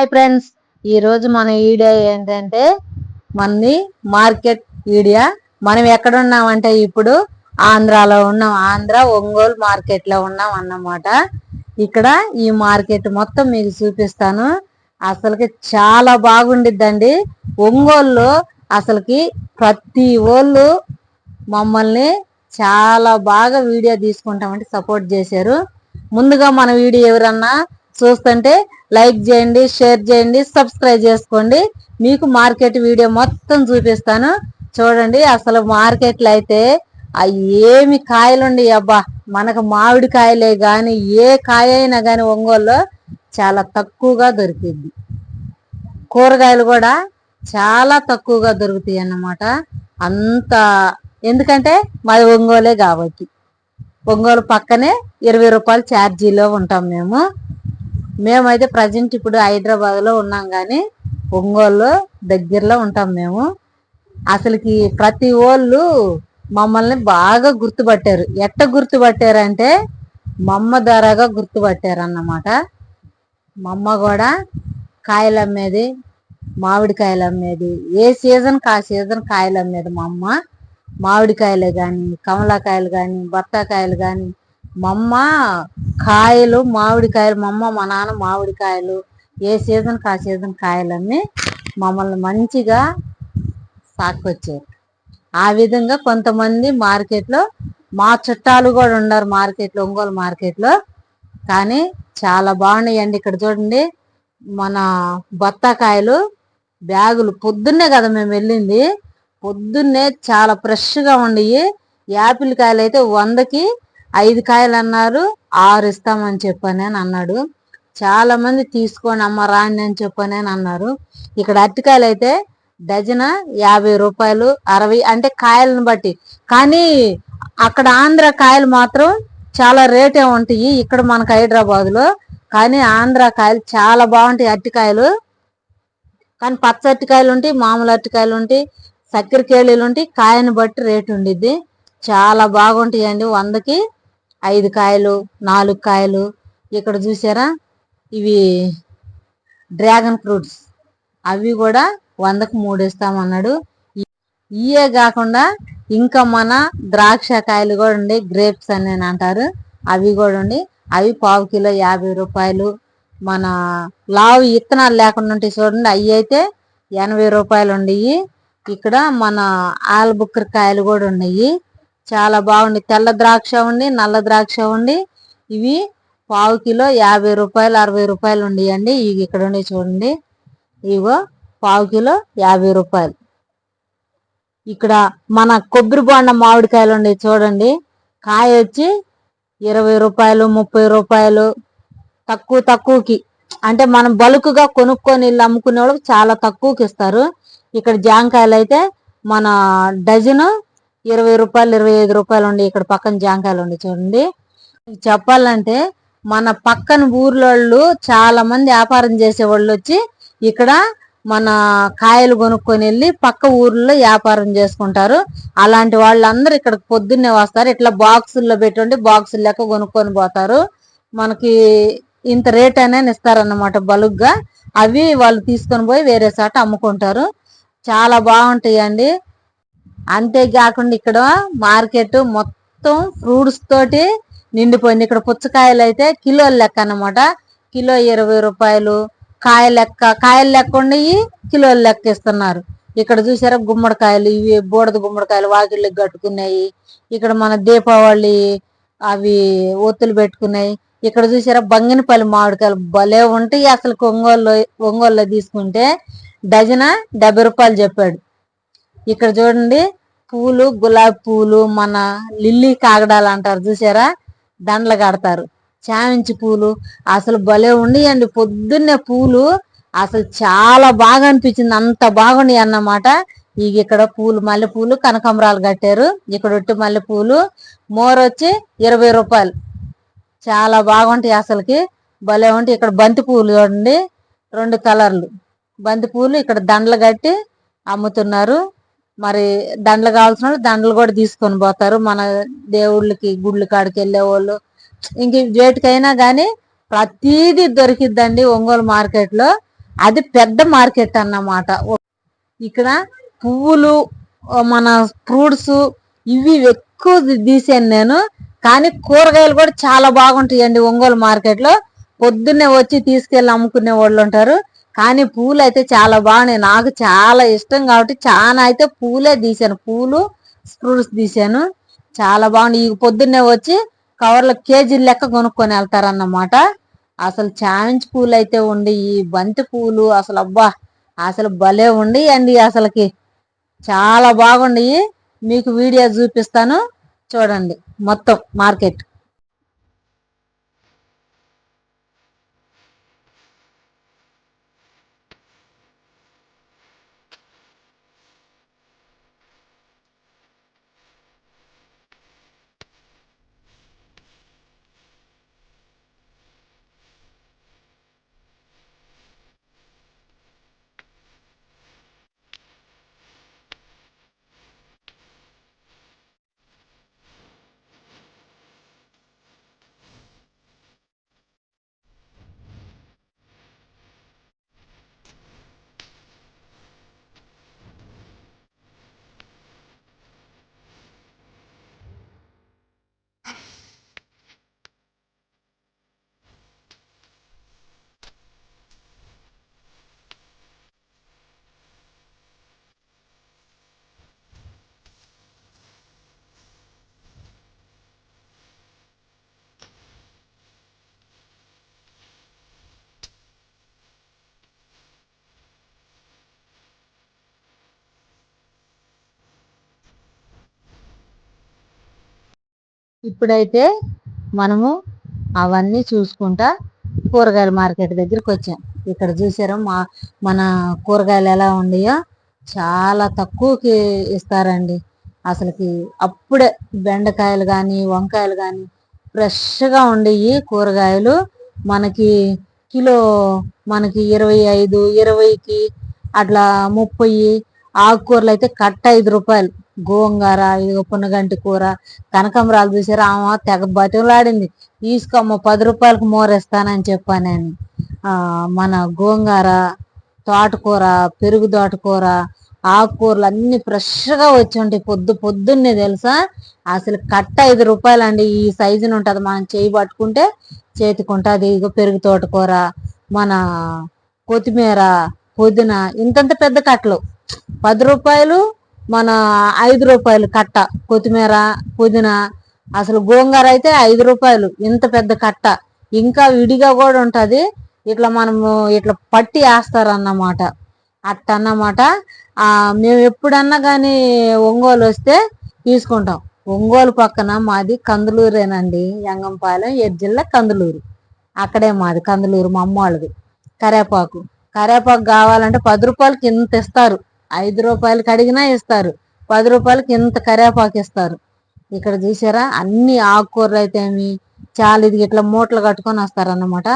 Hi friends, ఈరోజు మన video ఏంటంటే మనది మార్కెట్ వీడియో. మనం ఎక్కడ ఉన్నామంటే ఇప్పుడు ఆంధ్రాలో ఉన్నాం. ఆంధ్ర ఒంగోలు మార్కెట్లో ఉన్నాం అన్నమాట. ఇక్కడ ఈ మార్కెట్ మొత్తం మీకు చూపిస్తాను. అసలుకి చాలా బాగుండిద్దండి. ఒంగోలులో అసలుకి ప్రతి వాళ్ళు మమ్మల్ని చాలా బాగా వీడియో తీసుకుంటామంటే సపోర్ట్ చేశారు. ముందుగా మన వీడియో ఎవరన్నా చూస్తుంటే లైక్ చేయండి, షేర్ చేయండి, సబ్స్క్రైబ్ చేసుకోండి. మీకు మార్కెట్ వీడియో మొత్తం చూపిస్తాను చూడండి. అసలు మార్కెట్లో అయితే ఏమి కాయలుండి అబ్బా, మనకు మామిడి కాయలే కానీ ఏ కాయ అయినా కానీ ఒంగోలులో చాలా తక్కువగా దొరికింది. కూరగాయలు కూడా చాలా తక్కువగా దొరుకుతాయి అన్నమాట. అంత ఎందుకంటే మాది ఒంగోలే కాబట్టి. ఒంగోలు పక్కనే 20 రూపాయలు ఛార్జీలో ఉంటాం మేమైతే ప్రజెంట్ ఇప్పుడు హైదరాబాద్లో ఉన్నాం, కానీ ఒంగోలు దగ్గరలో ఉంటాం మేము. అసలుకి ప్రతి వాళ్ళు మమ్మల్ని బాగా గుర్తుపట్టారు. ఎట్ట గుర్తుపట్టారంటే మమ్మ ధరగా గుర్తుపట్టారు అన్నమాట. మమ్మ కూడా కాయలు అమ్మేది, మామిడికాయలు అమ్మేది. ఏ సీజన్కి ఆ సీజన్ కాయలు అమ్మేది మా అమ్మ. మామిడికాయలే కానీ, కమలాకాయలు కానీ, బత్తాకాయలు కానీ, మమ్మ కాయలు మామిడికాయలు. మా నాన్న మామిడికాయలు ఏ సీజన్కి ఆ సీజన్ కాయలన్నీ మమ్మల్ని మంచిగా సాక్కొచ్చారు. ఆ విధంగా కొంతమంది మార్కెట్లో మా చుట్టాలు కూడా ఉన్నారు మార్కెట్లో, ఒంగోలు మార్కెట్లో. కానీ చాలా బాగున్నాయండి. ఇక్కడ చూడండి, మన బత్తాకాయలు బ్యాగులు. పొద్దున్నే కదా మేము వెళ్ళింది, పొద్దున్నే చాలా ఫ్రెష్గా ఉండయి. యాపిల్ కాయలు అయితే 100కి 5 కాయలు అన్నారు, 6 ఇస్తామని చెప్పని అన్నాడు. చాలా మంది తీసుకొని అమ్మ రాండి అని చెప్పని అన్నారు. ఇక్కడ అరటికాయలు అయితే డజన 50 రూపాయలు, 60, అంటే కాయలను బట్టి. కానీ అక్కడ ఆంధ్ర కాయలు మాత్రం చాలా రేటే ఉంటాయి ఇక్కడ మనకు హైదరాబాద్లో. కానీ ఆంధ్ర కాయలు చాలా బాగుంటాయి అరటికాయలు. కానీ పచ్చ అరటికాయలు ఉంటాయి, మామూలు అరటికాయలు ఉంటాయి, చక్కెర కేళీలు ఉంటాయి. కాయను బట్టి రేటు ఉండిద్ది. చాలా బాగుంటాయండి. 100కి 5 కాయలు, 4 కాయలు. ఇక్కడ చూసారా, ఇవి డ్రాగన్ ఫ్రూట్స్, అవి కూడా 100కి 3 ఇస్తామన్నాడు. ఇవే కాకుండా ఇంకా మన ద్రాక్ష కాయలు కూడా ఉండి, గ్రేప్స్ అని అంటారు, అవి కూడా ఉండి. అవి పావు కిలో 50 రూపాయలు. మన లావు ఇత్తనాలు లేకుండా ఉంటాయి చూడండి, అవి అయితే 80 రూపాయలు ఉండయి. ఇక్కడ మన ఆలబుక్కర కాయలు కూడా ఉన్నాయి. చాలా బాగుంది. తెల్ల ద్రాక్ష ఉండి, నల్ల ద్రాక్ష ఉండి. ఇవి పావు కిలో 50 రూపాయలు, 60 రూపాయలు ఉండేయండి. ఇవి ఇక్కడ ఉండి చూడండి, ఇవో పావు కిలో 50 రూపాయలు. ఇక్కడ మన కొబ్బరి బొండ మామిడికాయలు ఉండే చూడండి, కాయ వచ్చి 20 రూపాయలు, 30 రూపాయలు. తక్కువకి, అంటే మనం బల్క్గా కొనుక్కొని ఇల్లు అమ్ముకునే వాళ్ళకి చాలా తక్కువకి ఇస్తారు. ఇక్కడ జాంకాయలు అయితే మన డజను 20 రూపాయలు, 25 రూపాయలు ఉండి. ఇక్కడ పక్కన జాంకాయలు ఉండి చూడండి. చెప్పాలంటే మన పక్కన ఊర్లోళ్ళు చాలా మంది వ్యాపారం చేసేవాళ్ళు వచ్చి ఇక్కడ మన కాయలు కొనుక్కొని వెళ్ళి పక్క ఊర్లో వ్యాపారం చేసుకుంటారు. అలాంటి వాళ్ళందరూ ఇక్కడ పొద్దున్నే వస్తారు. ఇట్లా బాక్సుల్లో పెట్టుండి బాక్సులు లెక్క కొనుక్కొని పోతారు. మనకి ఇంత రేట్ అనేది ఇస్తారన్నమాట బలుగ్గా. అవి వాళ్ళు తీసుకొని పోయి వేరే చోట అమ్ముకుంటారు. చాలా బాగుంటాయండి. అంతేకాకుండా ఇక్కడ మార్కెట్ మొత్తం ఫ్రూట్స్ తోటి నిండిపోయింది. ఇక్కడ పుచ్చకాయలు అయితే కిలోల లెక్క అన్నమాట. కిలో 20 రూపాయలు. కాయలు లెక్క ఉండయి, కిలోల లెక్క ఇస్తున్నారు. ఇక్కడ చూసారా గుమ్మడికాయలు, ఇవి బూడద గుమ్మడికాయలు వాకిళ్ళకి కట్టుకున్నాయి. ఇక్కడ మన దీపావళి అవి ఒత్తులు పెట్టుకున్నాయి. ఇక్కడ చూసారా బంగినపల్లి మామిడికాయలు భలే ఉంటాయి. అసలు ఒంగోలులో తీసుకుంటే డజన 70 రూపాయలు చెప్పాడు. ఇక్కడ చూడండి పూలు, గులాబీ పూలు, మన లిల్లీ కాగడాలు అంటారు చూసారా, దండలు కడతారు. చామంతి పూలు అసలు భలే ఉండేయండి. పొద్దున్నే పూలు అసలు చాలా బాగా అనిపించింది, అంత బాగుండి అన్నమాట. ఇక్కడ పూలు, మల్లెపూలు, కనకాంబరాలు కట్టారు. ఇక్కడ ఒట్టి మల్లెపూలు మోర్ వచ్చి 20 రూపాయలు. చాలా బాగుంటాయి, అసలుకి భలే ఉంటాయి. ఇక్కడ బంతి పూలు చూడండి, 2 కలర్లు బంతి పూలు. ఇక్కడ దండలు కట్టి అమ్ముతున్నారు. మరి దండలు కావాల్సిన వాళ్ళు దండలు కూడా తీసుకొని పోతారు. మన దేవుళ్ళకి గుళ్ళు కాడికి వెళ్ళే వాళ్ళు ఇంక వేటికైనా కానీ ప్రతీది దొరికిద్దండి ఒంగోలు మార్కెట్లో. అది పెద్ద మార్కెట్ అన్నమాట. ఇక్కడ పువ్వులు, మన ఫ్రూట్స్ ఇవి ఎక్కువ తీసాను నేను. కానీ కూరగాయలు కూడా చాలా బాగుంటాయండి ఒంగోలు మార్కెట్ లో. పొద్దున్నే వచ్చి తీసుకెళ్ళి అమ్ముకునే వాళ్ళు ఉంటారు. కానీ పూలు అయితే చాలా బాగున్నాయి. నాకు చాలా ఇష్టం కాబట్టి చాలా అయితే పూలే తీసాను. పూలు ఫ్రూట్స్ తీసాను. చాలా బాగుంది. ఈ పొద్దున్నే వచ్చి కవర్ల కేజీల లెక్క కొనుక్కొని వెళ్తారన్నమాట. అసలు చామంతి పూలు అయితే ఉండి, ఈ బంతి పూలు అసలు అబ్బా అసలు భలే ఉండి అండి. అసలుకి చాలా బాగుండి. మీకు వీడియో చూపిస్తాను చూడండి మొత్తం మార్కెట్. ఇప్పుడైతే మనము అవన్నీ చూసుకుంటా కూరగాయల మార్కెట్ దగ్గరికి వచ్చాం. ఇక్కడ చూసారా మన కూరగాయలు ఎలా ఉన్నాయో. చాలా తక్కువకి ఇస్తారండి అసలుకి. అప్పుడే బెండకాయలు కానీ వంకాయలు కానీ ఫ్రెష్గా ఉండేవి కూరగాయలు. మనకి కిలో మనకి 25, 20కి అట్లా 30. ఆకుకూరలు అయితే కట్ట 5 రూపాయలు. గోంగూర, ఇదిగో పున్నగంటి కూర, కనకంబరాలు చూసారా, ఆమె తెగ బతిలాడింది తీసుకోమ్మ 10 రూపాయలకు మోరేస్తానని చెప్పానని. మన గోంగూర, తోటకూర, పెరుగు తోటకూర, ఆకుకూరలు అన్ని ఫ్రెష్గా వచ్చి ఉంటాయి. పొద్దున్నే తెలుసా. అసలు కట్ట 5 రూపాయలు అండి. ఈ సైజుని ఉంటుంది. మనం చేయి పట్టుకుంటే చేతికుంటుంది. ఇదిగో పెరుగు తోటకూర, మన కొత్తిమీర, పుదీనా ఇంతంత పెద్ద కట్టలు 10 రూపాయలు, మన 5 రూపాయలు కట్ట కొత్తిమీర, పుదీనా. అసలు గోంగూర అయితే 5 రూపాయలు ఇంత పెద్ద కట్ట. ఇంకా విడిగా కూడా ఉంటది. ఇట్లా మనము ఇట్లా పట్టి వేస్తారన్నమాట. అట్టన్నమాట. మేము ఎప్పుడన్నా కానీ ఒంగోలు వస్తే తీసుకుంటాం. ఒంగోలు పక్కన మాది కందులూరేనండి. యంగంపాలెం, జిల్లా కందులూరు. అక్కడే మాది కందులూరు. మా అమ్మ వాళ్ళది. కరేపాకు కావాలంటే 10 రూపాయలకి ఇంత ఇస్తారు. 5 రూపాయలకి అడిగినా ఇస్తారు. 10 రూపాయలకి ఇంత కరేపాకు ఇస్తారు. ఇక్కడ చూసారా అన్ని ఆకుకూరలు అయితే చాలా ఇది ఇట్లా మూటలు కట్టుకొని వస్తారన్నమాట.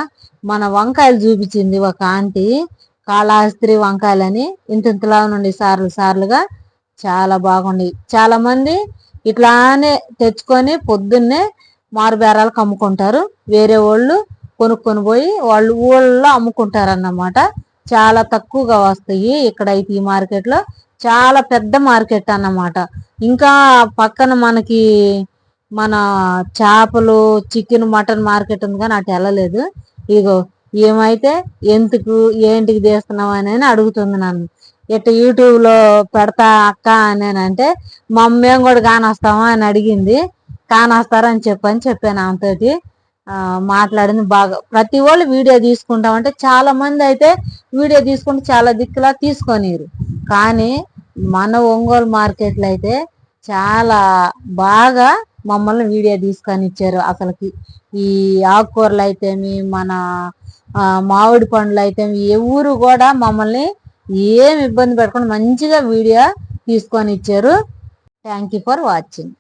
మన వంకాయలు చూపించింది ఒక ఆంటీ, కాళహస్త్రి వంకాయలని. ఇంతలా నుండి సార్లుగా చాలా బాగుండి. చాలా మంది ఇట్లానే తెచ్చుకొని పొద్దున్నే మారుబేరాలకు అమ్ముకుంటారు. వేరే వాళ్ళు కొనుక్కొని పోయి వాళ్ళు ఊళ్ళో అమ్ముకుంటారన్నమాట. చాలా తక్కువగా వస్తాయి ఇక్కడైతే. ఈ మార్కెట్ లో చాలా పెద్ద మార్కెట్ అన్నమాట. ఇంకా పక్కన మనకి మన చేపలు, చికెన్, మటన్ మార్కెట్ ఉంది కానీ అటు వెళ్ళలేదు. ఇగో ఏమైతే ఎందుకు ఏంటికి తీస్తున్నావు అని అడుగుతుంది నన్ను. ఇట్లా యూట్యూబ్ లో పెడతా అక్క అంటే మా మేము కూడా కానొస్తామా అని అడిగింది. కానొస్తారని చెప్పాను ఆమెతోటి. మాట్లాడింది బాగా. ప్రతి వాళ్ళు వీడియో తీసుకుంటామంటే చాలా మంది అయితే వీడియో తీసుకుంటే చాలా దిక్కులా తీసుకొనిరు. కానీ మన ఒంగోలు మార్కెట్లో అయితే చాలా బాగా మమ్మల్ని వీడియో తీసుకొని ఇచ్చారు. అసలుకి ఈ ఆకుకూరలు అయితేమి, మన మామిడి పండ్లు అయితేమి ఎవరు కూడా మమ్మల్ని ఏమి ఇబ్బంది పెట్టకుండా మంచిగా వీడియో తీసుకొని ఇచ్చారు. Thank you for watching.